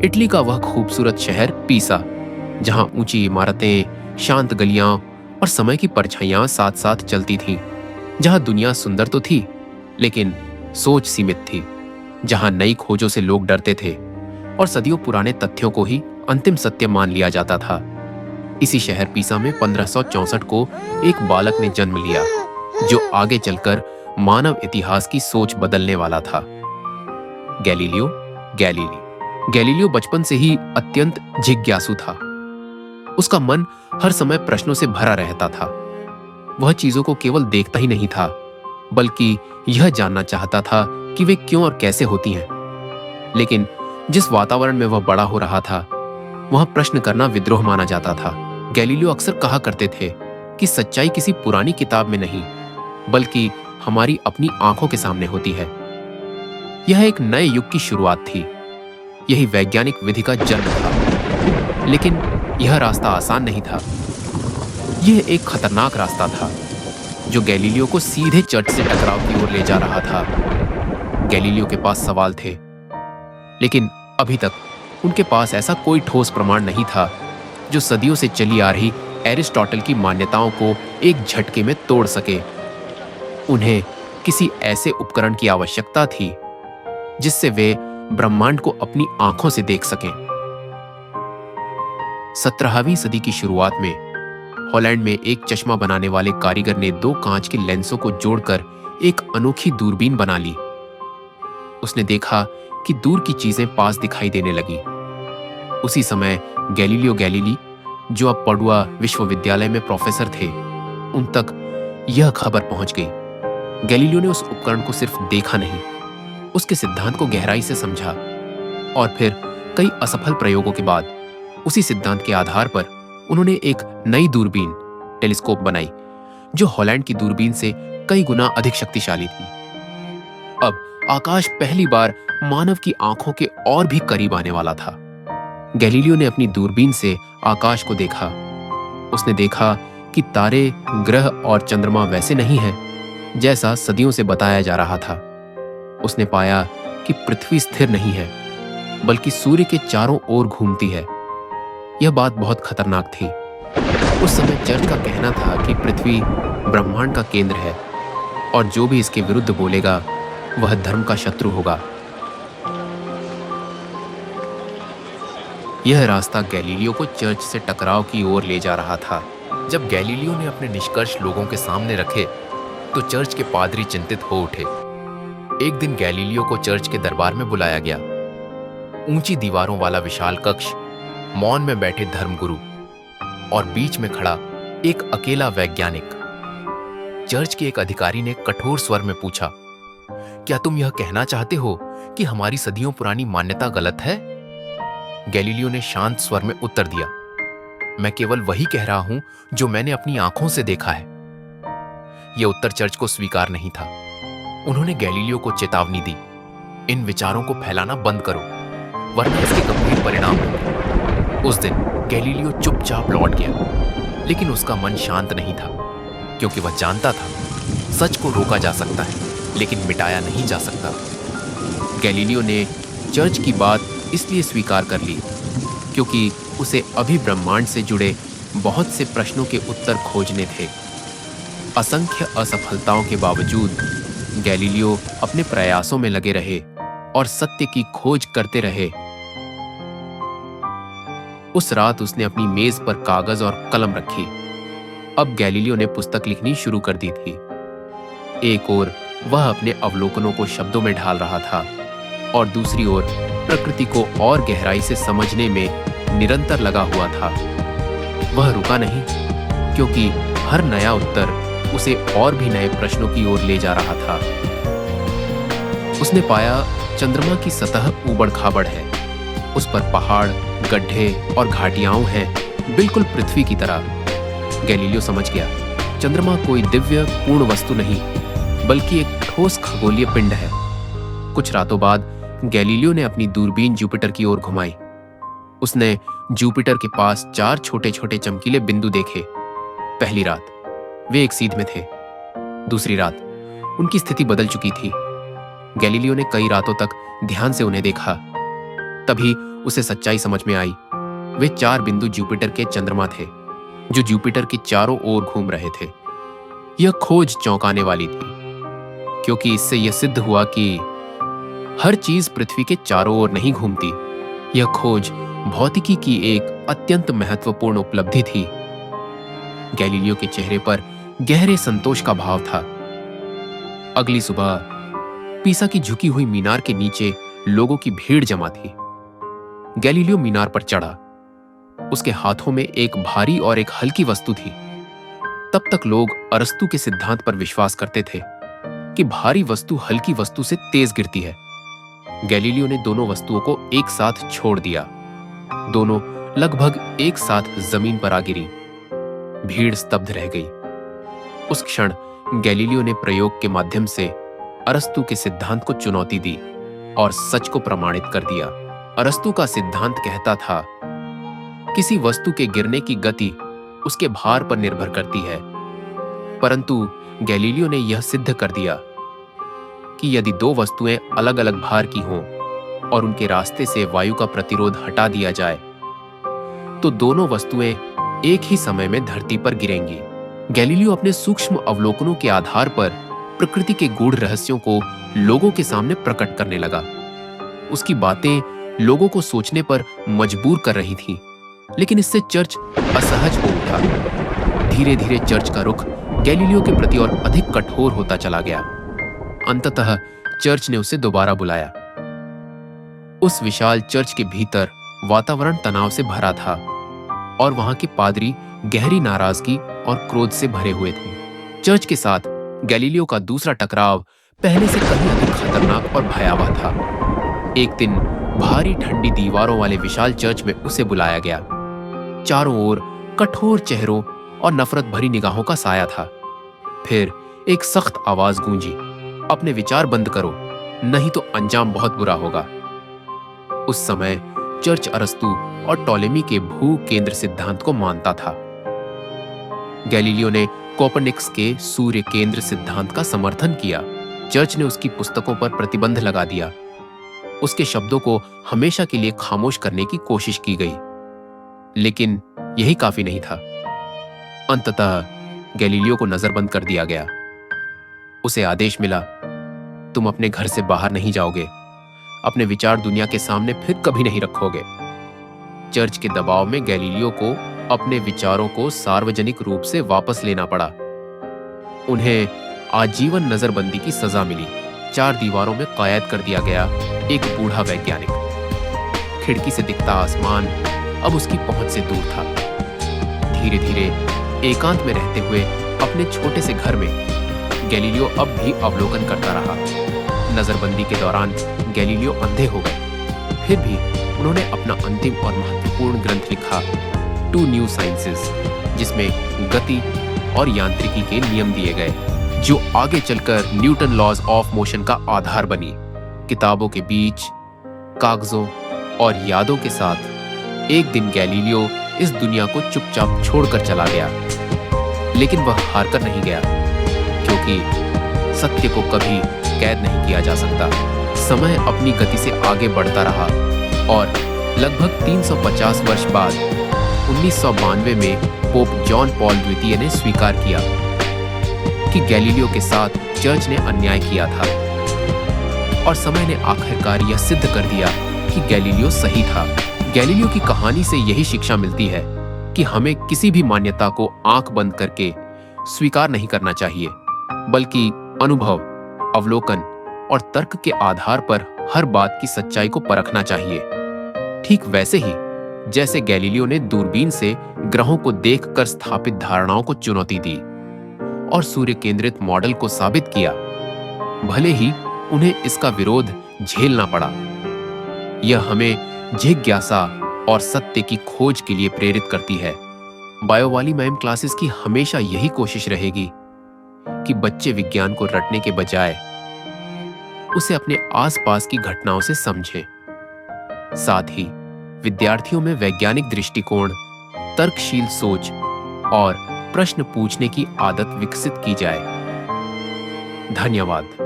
Italy का वह खूबसूरत शहर पीसा, जहां ऊंची इमारतें, शांत गलियां और समय की परछाइयां साथ साथ चलती थीं। जहां दुनिया सुंदर तो थी, लेकिन सोच सीमित थी। जहां नई खोजों से लोग डरते थे और सदियों पुराने तथ्यों को ही अंतिम सत्य मान लिया जाता था। इसी शहर पीसा में 1564 को एक बालक ने जन्म लिया, जो आगे चलकर मानव इतिहास की सोच बदलने वाला था। Galileo Galilei. गैलीलियो बचपन से ही अत्यंत जिज्ञासु था। उसका मन हर समय प्रश्नों से भरा रहता था। वह चीजों को केवल देखता ही नहीं था, बल्कि यह जानना चाहता था कि वे क्यों और कैसे होती हैं। लेकिन जिस वातावरण में वह बड़ा हो रहा था, वहां प्रश्न करना विद्रोह माना जाता था। गैलीलियो अक्सर कहा करते थे कि सच्चाई किसी पुरानी किताब में नहीं, बल्कि हमारी अपनी आंखों के सामने होती है। यह एक नए युग की शुरुआत थी। यही वैज्ञानिक विधि का जन्म था। लेकिन यह रास्ता आसान नहीं था। यह एक खतरनाक रास्ता था, जो गैलीलियो को सीधे चर्च से टकराव की ओर ले जा रहा था। गैलीलियो के पास सवाल थे, लेकिन अभी तक उनके पास ऐसा कोई ठोस प्रमाण नहीं था जो सदियों से चली आ रही एरिस्टोटल की मान्यताओं को एक झटके में तोड़ सके। उन्हें किसी ऐसे उपकरण की आवश्यकता थी जिससे वे ब्रह्मांड को अपनी आंखों से देख सकें। 17वीं सदी की शुरुआत में हॉलैंड में एक चश्मा बनाने वाले कारीगर ने दो कांच के लेंसों को जोड़कर एक अनोखी दूरबीन बना ली। उसने देखा कि दूर की चीजें पास दिखाई देने लगी। उसी समय गैलीलियो गैलीली, जो अब पडुआ विश्वविद्यालय में प्रोफेसर थे, उन तक यह खबर पहुंच गई। गैलीलियो ने उस उपकरण को सिर्फ देखा नहीं, उसके सिद्धांत को गहराई से समझा और फिर कई असफल प्रयोगों के बाद उसी सिद्धांत के आधार पर उन्होंने एक नई दूरबीन, टेलीस्कोप बनाई, जो हॉलैंड की दूरबीन से कई गुना अधिक शक्तिशाली थी। अब आकाश पहली बार मानव की आंखों के और भी करीब आने वाला था। गैलीलियो ने अपनी दूरबीन से आकाश को देखा। उसने देखा कि तारे, ग्रह और चंद्रमा वैसे नहीं हैं जैसा सदियों से बताया जा रहा था। उसने पाया कि पृथ्वी स्थिर नहीं है, बल्कि सूर्य के चारों ओर घूमती है। यह बात बहुत खतरनाक थी। उस समय चर्च का कहना था कि पृथ्वी ब्रह्मांड का केंद्र है और जो भी इसके विरुद्ध बोलेगा वह धर्म का शत्रु होगा। यह रास्ता गैलीलियो को चर्च से टकराव की ओर ले जा रहा था। जब गैलीलियो ने अपने निष्कर्ष लोगों के सामने रखे, तो चर्च के पादरी चिंतित हो उठे। एक दिन गैलीलियो को चर्च के दरबार में बुलाया गया। ऊंची दीवारों वाला विशाल कक्ष, मौन में बैठे धर्मगुरु और बीच में खड़ा एक अकेला वैज्ञानिक। चर्च के एक अधिकारी ने कठोर स्वर में पूछा, क्या तुम यह कहना चाहते हो कि हमारी सदियों पुरानी मान्यता गलत है? गैलीलियो ने शांत स्वर में उत्तर दिया, मैं केवल वही कह रहा हूं जो मैंने अपनी आंखों से देखा है। यह उत्तर चर्च को स्वीकार नहीं था। उन्होंने गैलीलियो को चेतावनी दी, इन विचारों को फैलाना बंद करो, वरना इसके गंभीर परिणाम होंगे। उस दिन गैलीलियो चुपचाप लौट गया, लेकिन उसका मन शांत नहीं था, क्योंकि वह जानता था सच को रोका जा सकता है, लेकिन मिटाया नहीं जा सकता। गैलीलियो ने चर्च की बात इसलिए स्वीकार कर ली क्योंकि उसे अभी ब्रह्मांड से जुड़े बहुत से प्रश्नों के उत्तर खोजने थे। असंख्य असफलताओं के बावजूद गैलीलियो अपने प्रयासों में लगे रहे और सत्य की खोज करते रहे। उस रात उसने अपनी मेज पर कागज और कलम रखी। अब गैलीलियो ने पुस्तक लिखनी शुरू कर दी थी। एक ओर वह अपने अवलोकनों को शब्दों में ढाल रहा था और दूसरी ओर प्रकृति को और गहराई से समझने में निरंतर लगा हुआ था। वह रुका नहीं, क्योंकि हर नया उत्तर उसे और भी नए प्रश्नों की ओर ले जा रहा था। उसने पाया चंद्रमा की सतह ऊबड़-खाबड़ है। उस पर पहाड़, गड्ढे और घाटियां हैं, बिल्कुल पृथ्वी की तरह। गैलीलियो समझ गया, चंद्रमा कोई दिव्य पूर्ण वस्तु नहीं, बल्कि एक ठोस खगोलीय पिंड है। कुछ रातों बाद गैलीलियो ने अपनी दूरबीन जुपिटर की ओर घुमाई। उसने जुपिटर के पास 4 छोटे-छोटे चमकीले बिंदु देखे। पहली रात वे एक सीध में थे। दूसरी रात उनकी स्थिति बदल चुकी थी। गैलीलियो ने कई रातों तक ध्यान से उन्हें देखा। तभी उसे सच्चाई समझ में आई। वे 4 बिंदु जुपिटर के चंद्रमा थे जो जुपिटर के चारों ओर घूम रहे थे। यह खोज चौंकाने वाली थी, क्योंकि इससे यह सिद्ध हुआ कि हर चीज पृथ्वी के चारों ओर नहीं घूमती। यह खोज भौतिकी की एक अत्यंत महत्वपूर्ण उपलब्धि थी। गैलीलियो के चेहरे पर गहरे संतोष का भाव था। अगली सुबह पीसा की झुकी हुई मीनार के नीचे लोगों की भीड़ जमा थी। गैलीलियो मीनार पर चढ़ा। उसके हाथों में एक भारी और एक हल्की वस्तु थी। तब तक लोग अरस्तु के सिद्धांत पर विश्वास करते थे कि भारी वस्तु हल्की वस्तु से तेज गिरती है। गैलीलियो ने दोनों वस्तुओं को एक साथ छोड़ दिया। दोनों लगभग एक साथ जमीन पर आ गिरी। भीड़ स्तब्ध रह गई। उस क्षण गैलीलियो ने प्रयोग के माध्यम से अरस्तु के सिद्धांत को चुनौती दी और सच को प्रमाणित कर दिया। अरस्तु का सिद्धांत कहता था, किसी वस्तु के गिरने की गति उसके भार पर निर्भर करती है, परंतु गैलीलियो ने यह सिद्ध कर दिया कि यदि 2 वस्तुएं अलग अलग भार की हों और उनके रास्ते से वायु का प्रतिरोध हटा दिया जाए, तो दोनों वस्तुएं एक ही समय में धरती पर गिरेंगी। गैलीलियो अपने सूक्ष्म अवलोकनों के आधार पर प्रकृति के गूढ़ रहस्यों को लोगों के सामने प्रकट करने लगा। उसकी बातें लोगों को सोचने पर मजबूर कर रही थीं, लेकिन इससे चर्च असहज हो उठा। धीरे धीरे चर्च का रुख गैलीलियो के प्रति और अधिक कठोर होता चला गया। अंततः चर्च ने उसे दोबारा बुलाया। उस विशाल चर्च के भीतर वातावरण तनाव से भरा था और वहां के पादरी गहरी नाराजगी और क्रोध से भरे हुए थे। चर्च के साथ गैलीलियो का दूसरा टकराव पहले से कहीं अधिक खतरनाक और भयावह था। एक दिन भारी ठंडी दीवारों वाले विशाल चर्च में उसे बुलाया गया। चारों ओर कठोर चेहरों और नफरत भरी निगाहों का साया था। फिर एक सख्त आवाज गूंजी, अपने विचार बंद करो, नहीं तो अंजाम बहुत बुरा होगा। उस समय चर्च अरस्तु और टॉलेमी के भू केंद्र सिद्धांत को मानता था। गैलीलियो ने कोपरनिकस के सूर्य केंद्र सिद्धांत का समर्थन किया। चर्च ने उसकी पुस्तकों पर प्रतिबंध लगा दिया। उसके शब्दों को हमेशा के लिए खामोश करने की कोशिश की गई, लेकिन यही काफी नहीं था। अंततः गैलीलियो को नजरबंद कर दिया गया। उसे आदेश मिला, तुम अपने घर से बाहर नहीं जाओगे, अपने विचार दुनिया के सामने फिर कभी नहीं रखोगे। चर्च के दबाव में गैलीलियो को अपने विचारों को सार्वजनिक रूप से वापस लेना पड़ा। उन्हें आजीवन नजरबंदी की सजा मिली। 4 दीवारों में कैद कर दिया गया एक बूढ़ा वैज्ञानिक। खिड़की से दिखता आसमान अब उसकी पहुंच से दूर था। धीरे धीरे एकांत में रहते हुए अपने छोटे से घर में गैलीलियो अब भी अवलोकन करता रहा। नजरबंदी के दौरान गैलीलियो अंधे हो गए। फिर भी उन्होंने अपना अंतिम और महत्वपूर्ण ग्रंथ लिखा, टू न्यू साइंसेस, जिसमें गति और यांत्रिकी के नियम दिए गए, जो आगे चलकर न्यूटन लॉज ऑफ मोशन का आधार बनी। किताबों के बीच, कागजों और यादों के साथ एक दिन गैलीलियो इस दुनिया को चुपचाप छोड़कर चला गया। लेकिन वह हारकर नहीं गया, क्योंकि सत्य को कभी कैद नहीं किया जा सकता। समय अपनी गति से आगे बढ़ता रहा और लगभग 350 वर्ष बाद 1992 में पोप जॉन पॉल द्वितीय ने स्वीकार किया कि गैलीलियो के साथ चर्च ने अन्याय किया था, और समय ने आखिरकार यह सिद्ध कर दिया कि गैलीलियो सही था। गैलीलियो की कहानी से यही शिक्षा मिलती है कि हमें किसी भी मान्यता को आंख बंद करके स्वीकार नहीं करना चाहिए, बल्कि अनुभव, अवलोकन और तर्क के आधार पर हर बात की सच्चाई को परखना चाहिए। ठीक वैसे ही जैसे गैलीलियो ने दूरबीन से ग्रहों को देखकर स्थापित धारणाओं को चुनौती दी और सूर्य केंद्रित मॉडल को साबित किया, भले ही उन्हें इसका विरोध झेलना पड़ा। यह हमें जिज्ञासा और सत्य की खोज के लिए प्रेरित करती है। बायो वाली मैम क्लासेस की हमेशा यही कोशिश रहेगी कि बच्चे विज्ञान को रटने के बजाय उसे अपने आसपास की घटनाओं से समझें। साथ ही विद्यार्थियों में वैज्ञानिक दृष्टिकोण, तर्कशील सोच और प्रश्न पूछने की आदत विकसित की जाए। धन्यवाद।